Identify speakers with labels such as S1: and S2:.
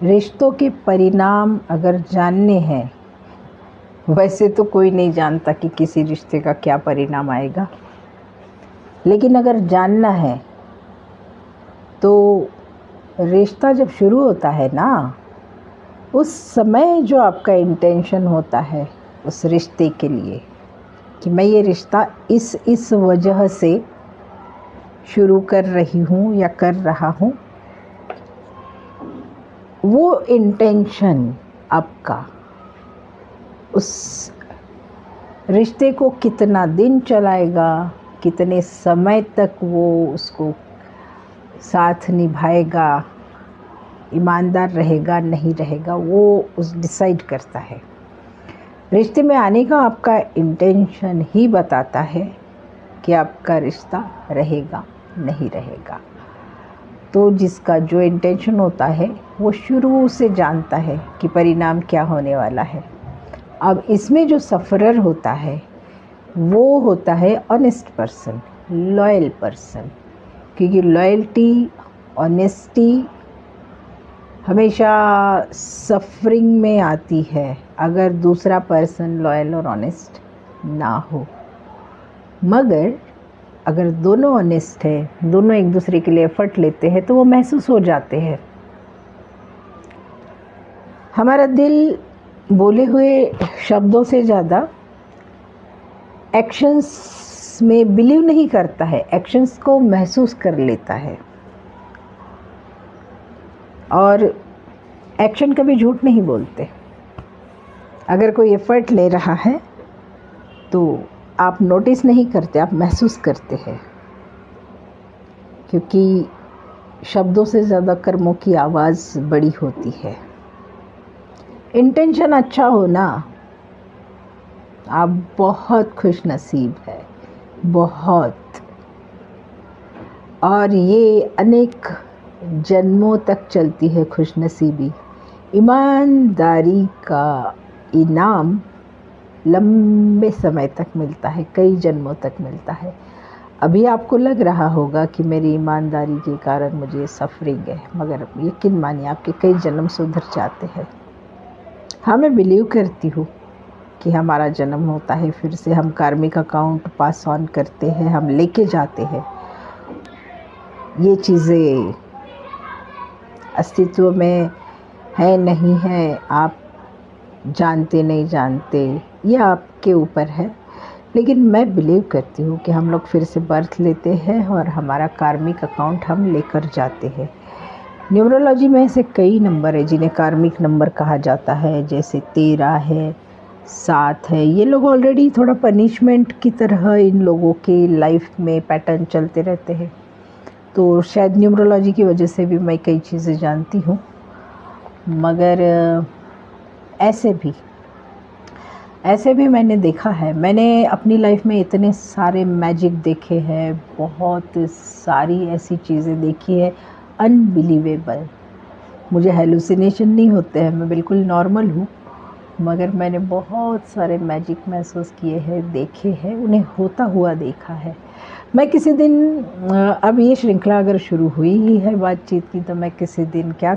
S1: रिश्तों के परिणाम अगर जानने हैं, वैसे तो कोई नहीं जानता कि किसी रिश्ते का क्या परिणाम आएगा, लेकिन अगर जानना है तो रिश्ता जब शुरू होता है ना, उस समय जो आपका इंटेंशन होता है उस रिश्ते के लिए कि मैं ये रिश्ता इस वजह से शुरू कर रही हूँ या कर रहा हूँ, वो इंटेंशन आपका उस रिश्ते को कितना दिन चलाएगा, कितने समय तक वो उसको साथ निभाएगा, ईमानदार रहेगा नहीं रहेगा, वो उस डिसाइड करता है। रिश्ते में आने का आपका इंटेंशन ही बताता है कि आपका रिश्ता रहेगा नहीं रहेगा। तो जिसका जो इंटेंशन होता है वो शुरू से जानता है कि परिणाम क्या होने वाला है। अब इसमें जो सफ़रर होता है वो होता है ऑनेस्ट पर्सन, लॉयल पर्सन, क्योंकि लॉयल्टी, ऑनेस्टी हमेशा सफरिंग में आती है अगर दूसरा पर्सन लॉयल और ऑनेस्ट ना हो। मगर अगर दोनों ऑनेस्ट है, दोनों एक दूसरे के लिए एफर्ट लेते हैं, तो वो महसूस हो जाते हैं। हमारा दिल बोले हुए शब्दों से ज़्यादा एक्शंस में बिलीव नहीं करता है, एक्शंस को महसूस कर लेता है। और एक्शन कभी झूठ नहीं बोलते। अगर कोई एफर्ट ले रहा है तो आप नोटिस नहीं करते, आप महसूस करते हैं, क्योंकि शब्दों से ज़्यादा कर्मों की आवाज़ बड़ी होती है। इंटेंशन अच्छा हो ना, आप बहुत खुश नसीब है, बहुत। और ये अनेक जन्मों तक चलती है खुशनसीबी। ईमानदारी का इनाम लंबे समय तक मिलता है, कई जन्मों तक मिलता है। अभी आपको लग रहा होगा कि मेरी ईमानदारी के कारण मुझे सफरिंग है, मगर यकीन मानिए आपके कई जन्म सुधर जाते हैं। हाँ, मैं बिलीव करती हूँ कि हमारा जन्म होता है, फिर से हम कार्मिक अकाउंट पास ऑन करते हैं, हम लेके जाते हैं। ये चीज़ें अस्तित्व में है नहीं है, आप जानते नहीं जानते, ये आपके ऊपर है। लेकिन मैं बिलीव करती हूँ कि हम लोग फिर से बर्थ लेते हैं और हमारा कार्मिक अकाउंट हम लेकर जाते हैं। न्यूमरोलॉजी में ऐसे कई नंबर है जिन्हें कार्मिक नंबर कहा जाता है, जैसे 13 है, 7 है। ये लोग ऑलरेडी थोड़ा पनिशमेंट की तरह इन लोगों के लाइफ में पैटर्न चलते रहते हैं। तो शायद न्यूमरोलॉजी की वजह से भी मैं कई चीज़ें जानती हूँ। मगर ऐसे भी मैंने देखा है। मैंने अपनी लाइफ में इतने सारे मैजिक देखे हैं, बहुत सारी ऐसी चीज़ें देखी है अनबिलीवेबल। मुझे हेलुसिनेशन नहीं होते हैं, मैं बिल्कुल नॉर्मल हूँ, मगर मैंने बहुत सारे मैजिक महसूस किए हैं, देखे हैं, उन्हें होता हुआ देखा है। मैं किसी दिन अब ये श्रृंखला अगर शुरू हुई ही है बातचीत की, तो मैं किसी दिन क्या